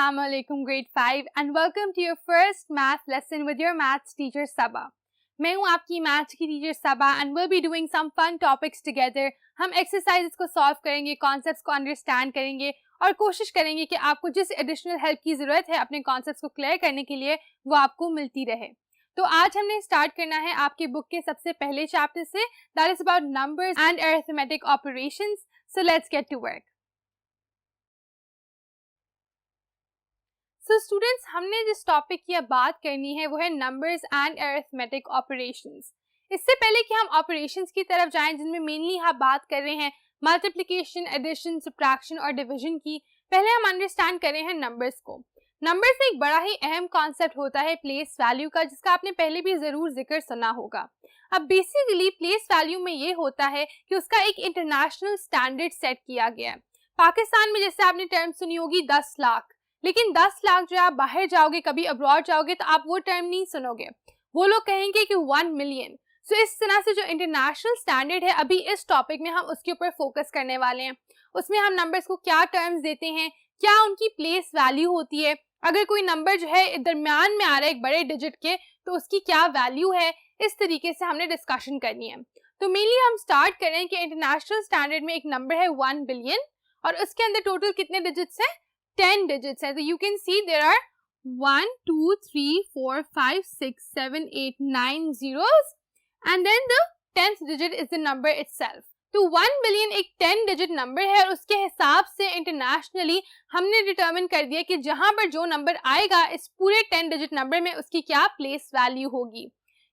Assalamu alaikum grade 5 and welcome to your first math lesson with your maths teacher Saba. मैं हूँ आपकी maths की teacher Saba and we'll be doing some fun topics together. हम exercises को solve करेंगे, concepts को understand करेंगे और कोशिश करेंगे कि आपको जिस एडिशनल हेल्प की ज़रूरत है अपने कॉन्सेप्ट्स को क्लियर करने के लिए वो आपको मिलती रहे. तो आज हमने स्टार्ट करना है आपके बुक के सबसे पहले चैप्टर से, that is about numbers and arithmetic operations. So let's get to work. So students, हमने जिस टॉपिक की अब बात करनी है वो है नंबर्स एंड अरिथमेटिक ऑपरेशंस. इससे पहले कि हम ऑपरेशंस की तरफ जाएं जिनमें मेनली हम बात कर रहे हैं मल्टीप्लिकेशन, एडिशन, सब्ट्रैक्शन और डिवीजन की, पहले हम अंडरस्टैंड कर रहे हैं नंबर्स को. नंबर्स में एक बड़ा ही अहम कॉन्सेप्ट होता है प्लेस वैल्यू का, जिसका आपने पहले भी जरूर जिक्र सुना होगा. अब बेसिकली प्लेस वैल्यू में ये होता है कि उसका एक इंटरनेशनल स्टैंडर्ड सेट किया गया है. पाकिस्तान में जैसे आपने टर्म सुनी होगी 10 लाख, लेकिन 10 लाख जो आप बाहर जाओगे, कभी अब्रॉड जाओगे तो आप वो टर्म नहीं सुनोगे, वो लोग कहेंगे कि 1 मिलियन. सो इस तरह से जो इंटरनेशनल स्टैंडर्ड है, अभी इस टॉपिक में हम उसके ऊपर फोकस करने वाले हैं. उसमें हम नंबर्स को क्या टर्म्स देते हैं, क्या उनकी प्लेस वैल्यू होती है, अगर कोई नंबर जो है दरमियान में आ रहा है एक बड़े डिजिट के तो उसकी क्या वैल्यू है, इस तरीके से हमने डिस्कशन करनी है. तो मेनली हम स्टार्ट करें कि इंटरनेशनल स्टैंडर्ड में एक नंबर है 1 बिलियन और उसके अंदर टोटल कितने डिजिट्स हैं, 10 डिजिट्स हैं. तो you can see there are 1 2 3 4 5 6 7 8 9 zeros and then the 10th digit is the number itself. तो 1 बिलियन एक 10 डिजिट नंबर है और उसके हिसाब से इंटरनेशनली हमने डिटरमिन कर दिया कि जहां पर जो नंबर आएगा इस पूरे 10 डिजिट नंबर में उसकी क्या प्लेस वैल्यू होगी.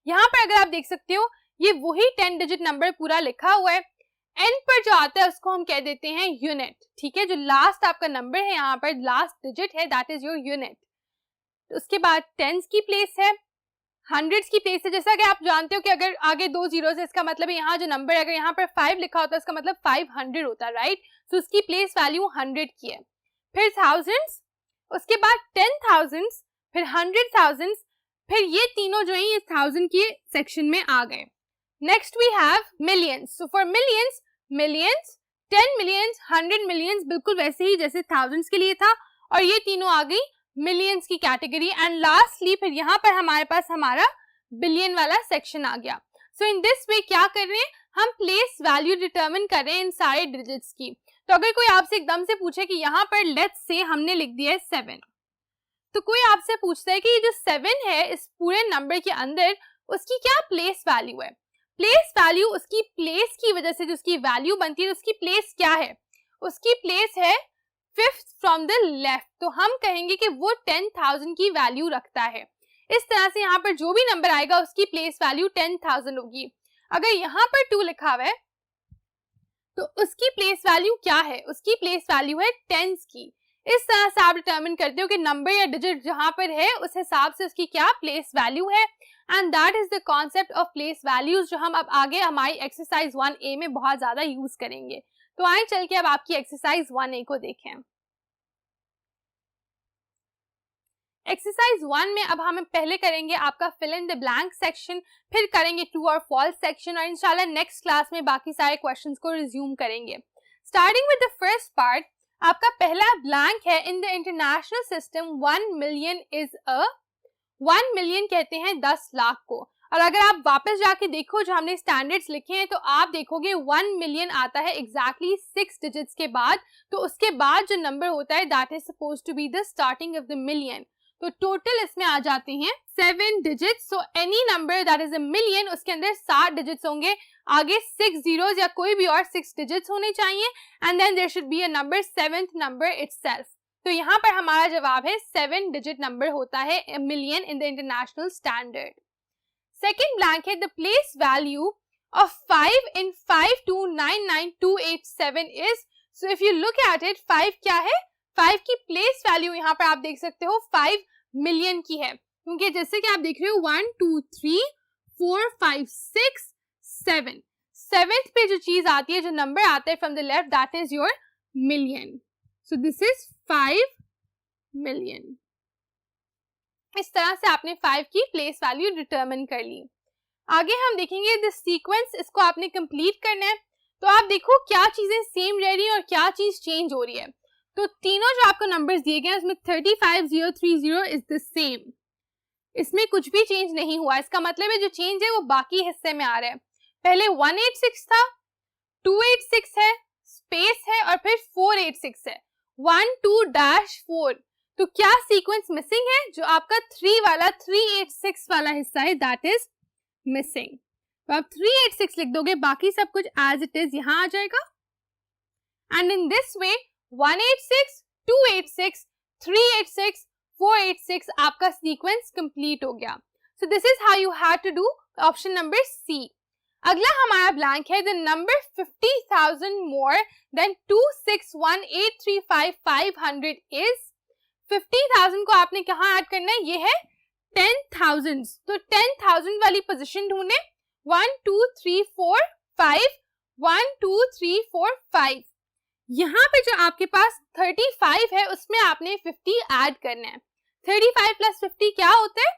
यहाँ पर अगर आप देख सकते हो ये वही 10 डिजिट नंबर पूरा लिखा हुआ है. एंड पर जो आता है उसको हम कह देते हैं यूनिट. ठीक है, जो लास्ट आपका नंबर है यहाँ पर लास्ट डिजिट है, दैट इज योर यूनिट. उसके बाद टेंस की प्लेस है, हंड्रेड्स की प्लेस है. जैसा कि आप जानते हो कि अगर आगे 2 जीरोस है, इसका मतलब है यहाँ जो नंबर है अगर यहाँ पर 5 लिखा होता है इसका मतलब 500 होता है, राइट. तो उसकी प्लेस वैल्यू 100 की है. फिर थाउजेंड्स, उसके बाद 10,000, फिर 100,000, फिर ये तीनों जो है ये 1000 के सेक्शन में आ गए. Next we have millions. So for millions, millions, 10 millions, 100 millions, बिल्कुल वैसे ही जैसे थाउजेंड्स के लिए था, और ये तीनों आ गई मिलियंस की कैटेगरी. एंड लास्टली फिर यहाँ पर हमारे पास हमारा बिलियन वाला सेक्शन आ गया. सो इन दिस वे क्या कर रहे हैं, हम प्लेस वैल्यू डिटरमिन कर रहे हैं इन सारे डिजिट्स की. तो अगर कोई आपसे एकदम से पूछे कि यहाँ पर लेट्स से हमने लिख दिया है 7, तो कोई आपसे पूछता है कि ये जो 7 है इस पूरे नंबर के अंदर उसकी क्या प्लेस वैल्यू है. प्लेस वैल्यू उसकी प्लेस की वजह से जो उसकी वैल्यू बनती है, उसकी प्लेस क्या है, उसकी प्लेस है 5th फ्रॉम द लेफ्ट. तो हम कहेंगे कि वो 10,000 की वैल्यू रखता है. इस तरह से यहाँ पर जो भी नंबर आएगा उसकी प्लेस वैल्यू 10,000 होगी. अगर यहाँ पर 2 लिखा हुआ है तो उसकी प्लेस वैल्यू क्या है, उसकी प्लेस वैल्यू है 10s की. इस तरह से आप डिटरमिन करते हो कि नंबर या डिजिट जहां पर है उस हिसाब से उसकी क्या प्लेस वैल्यू है. And that is the concept of place values जो हम अब आगे हमारी एक्सरसाइज 1A में बहुत ज्यादा यूज करेंगे. तो आए चल के अब आपकी एक्सरसाइज 1A को देखें. एक्सरसाइज 1 में अब हम पहले करेंगे आपका fill in the blank section, फिर करेंगे ट्रू और फॉल्स सेक्शन, और इंशाल्लाह नेक्स्ट क्लास में बाकी सारे क्वेश्चंस को रिज्यूम करेंगे. Starting with the first part, आपका पहला ब्लैंक है. इन the international system 1 million is a, 1 million कहते हैं 10 लाख को. और अगर आप वापस जाके देखो जो हमने स्टैंडर्ड्स लिखे हैं तो आप देखोगे 1 मिलियन आता है एग्जैक्टली 6 डिजिट्स के बाद. तो उसके बाद जो नंबर होता है that is suppose to be the starting of the million. तो टोटल इसमें आ जाते हैं 7 digits. So any number that is a million उसके अंदर 7 डिजिट्स होंगे, आगे 6 जीरोस या कोई भी और 6 डिजिट्स होने चाहिए, and then there should be a number 7th number itself. तो यहाँ पर हमारा जवाब है 7 डिजिट नंबर होता है million in the international standard. Second blank है the place value of 5 in 5299,287 is. So if you look at it, 5 क्या है, 5 की प्लेस वैल्यू यहाँ पर आप देख सकते हो 5 मिलियन की है, क्योंकि जैसे कि आप देख रहे हो 1 2 3 4 5 6 7, 7th पे जो चीज आती है, जो नंबर आता है from the left, that is your million. So this is 5 million. इस तरह से आपने 5 की प्लेस वैल्यू डिटरमिन कर ली. आगे हम देखेंगे दिस सीक्वेंस, इसको आपने कंप्लीट करना है. तो आप देखो क्या चीजें सेम रह रही है और क्या चीज चेंज हो रही है. तो तीनों जो आपको नंबर्स दिए गए हैं उसमें 35030 इज द सेम, इसमें कुछ भी चेंज नहीं हुआ। इसका मतलब है जो चेंज है वो बाकी हिस्से में आ रहा है। पहले 186 था, 286 है, स्पेस है और फिर 486 है, 12-4। तो क्या सीक्वेंस मिसिंग है? जो आपका 386 वाला हिस्सा है दैट इज मिसिंग। तो आप 386 लिख दोगे, बाकी सब कुछ एज इट इज यहां आ जाएगा। एंड इन दिस वे 186, 286, 386, 486 आपका सीक्वेंस कंप्लीट हो गया। So this is how you have to do option number C. अगला हमारा ब्लैंक है the number 50,000 more than 261,835,500 is. 50,000 को आपने कहाँ ऐड करना है? ये है 10,000। तो 10,000 वाली पोजीशन ढूंढे, 1 2 3 4 5, 1 2 3 4 5। यहाँ पे जो आपके पास 35 है उसमें आपने 50 ऐड करना है। 35 प्लस 50 क्या होता है?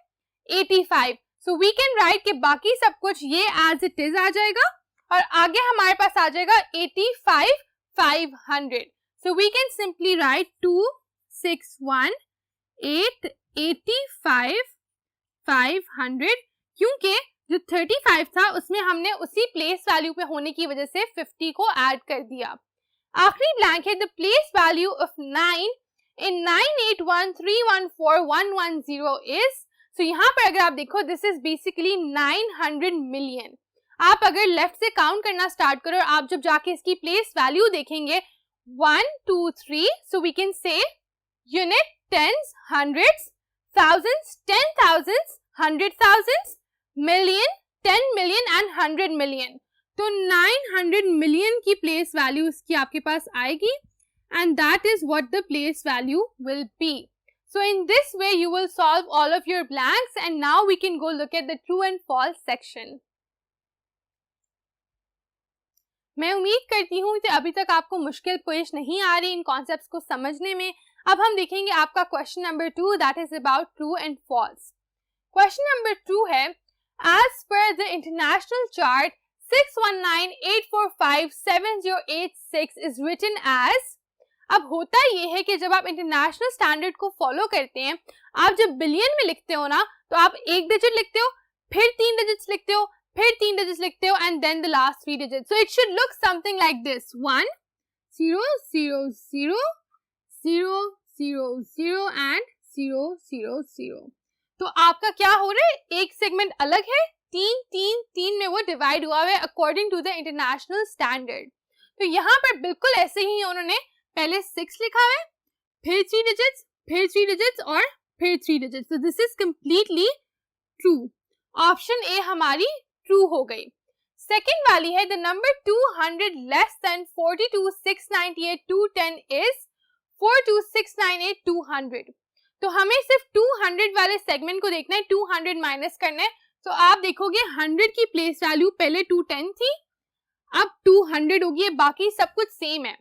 85। सो वी कैन राइट कि बाकी सब कुछ ये एज इट इज आ जाएगा और आगे हमारे पास आ जाएगा 85,500। So we can simply write 261,885,500, क्योंकि जो 35 था उसमें हमने उसी प्लेस वैल्यू पे होने की वजह से 50 को ऐड कर दिया। आखिरी ब्लैंक है the place value of 9 in 981314110 is. So यहाँ पर अगर आप देखो दिस इज बेसिकली 900 मिलियन। आप अगर लेफ्ट से काउंट करना स्टार्ट करो और आप जब जाके इसकी प्लेस वैल्यू देखेंगे 1 2 3, so we can say unit, tens, hundreds, thousands, 10,000s, 100,000s, million, 10 million and 100 million. तो 900 मिलियन की प्लेस वैल्यू इसकी आपके पास आएगी and that is what the place value will be. So in this way you will solve all of your blanks and now we can go look at the true and false section. मैं उम्मीद करती हूँ कि अभी तक आपको मुश्किल पेश नहीं आ रही इन कॉन्सेप्ट्स को समझने में। अब हम देखेंगे आपका question number 2 that is about true and false. Question number 2 है as per the international chart 619845708 is written as। अब होता ये है कि जब आप इंटरनेशनल स्टैंडर्ड को फॉलो करते हैं, आप जब बिलियन में लिखते हो ना तो आप एक डिजिट लिखते हो, फिर 3 डिजिट्स लिखते हो, फिर 3 डिजिट्स लिखते हो and then the last 3 digits. So it should look something like this 1 0 0 0 0 0 0 and 0 0 0। तो आपका क्या हो रहा है? एक सेगमेंट अलग है, 3 3 3 में वो डिवाइड हुआ है according to the international standard. तो यहाँ पर बिल्कुल ऐसे ही उन्होंने पहले 6 लिखा है, फिर 3 डिजिट्स, फिर 3 डिजिट्स और फिर 3 डिजिट्स। तो this is completely true. Option A हमारी ट्रू हो गई। सेकंड वाली है the number 200 less than 42,698,210 is 42,698,200। तो हमें सिर्फ 200 वाले सेगमेंट को देखना है, 200 माइनस करना है। तो आप देखोगे 100 की प्लेस वैल्यू पहले 210 थी, अब 200 होगी, बाकी सब कुछ सेम है।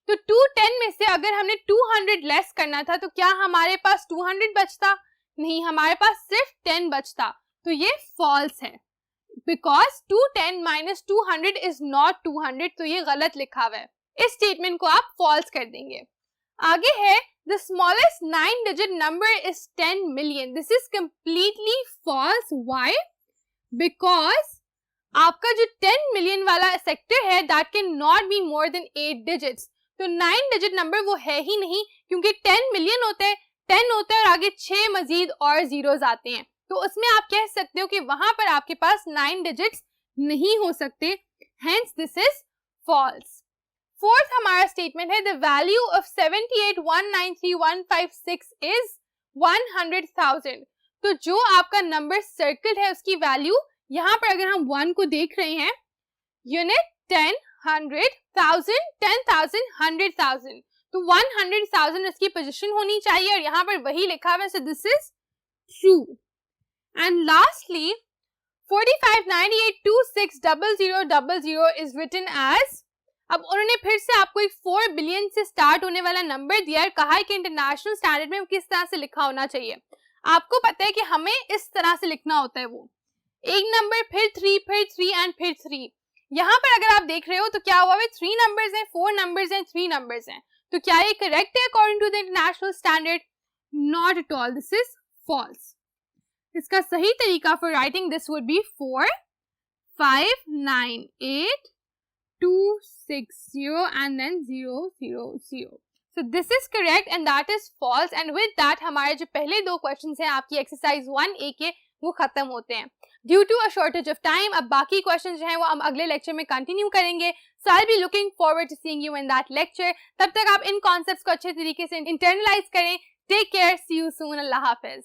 तो 210 में से अगर हमने 200 लेस करना था तो क्या हमारे पास 200 बचता? नहीं, हमारे पास सिर्फ 10 बचता। तो ये फॉल्स है बिकॉज 210 माइनस 200 इज नॉट 200। तो ये गलत लिखा हुआ है, इस स्टेटमेंट को आप फॉल्स कर देंगे। आगे है the smallest 9 digit number is 10 million. This is completely false. Why? Because आपका जो 10 मिलियन वाला सेक्टर है that can not be more than 8 digits. तो 9 डिजिट नंबर वो है ही नहीं, क्योंकि 10 मिलियन होते हैं, 10 होता है और आगे 6 मजीद और जीरोस आते हैं। तो उसमें आप कह सकते हो कि वहां पर आपके पास 9 डिजिट्स नहीं हो सकते, hence this is false. Fourth हमारा स्टेटमेंट है द वैल्यू ऑफ 78,193,156 इज 100,000। तो जो आपका नंबर सर्कल है उसकी वैल्यू यहाँ पर अगर हम 1 को देख रहे हैं, यूनिट, 10, 100, 1000, 10,000, 100,000। तो 100,000 इसकी पोजीशन होनी चाहिए और यहाँ पर वही लिखा हुआ है। So this is true. And lastly 4598260000 is written as. अब उन्होंने फिर से आपको एक 4 बिलियन से स्टार्ट होने वाला नंबर दिया है, कहा है कि इंटरनेशनल स्टैंडर्ड में किस तरह से लिखा होना चाहिए। आपको पता है कि हमें इस तरह से लिखना होता है, वो एक नंबर, फिर 3, फिर 3 एंड फिर 3। यहाँ पर अगर आप देख रहे हो तो क्या हुआ है, 3 नंबर्स हैं, 4 नंबर्स हैं, 3 नंबर्स हैं। तो क्या ये करेक्ट है according to the international standard? Not at all, this is false. इसका सही तरीका for writing this would be 4 5 9 8 2 6 0 and then 0 0 0. So this is correct and that is false. And with that हमारे जो पहले दो क्वेश्चंस हैं आपकी एक्सरसाइज 1A के वो खत्म होते हैं due to a shortage of time. अब बाकी क्वेश्चंस जो हैं वो हम अगले लेक्चर में कंटिन्यू करेंगे। So I be looking forward to seeing you in that lecture. तब तक आप इन कॉन्सेप्ट्स को अच्छे तरीके से इंटरनलाइज करें। Take care, see you soon, अल्लाह हाफिज।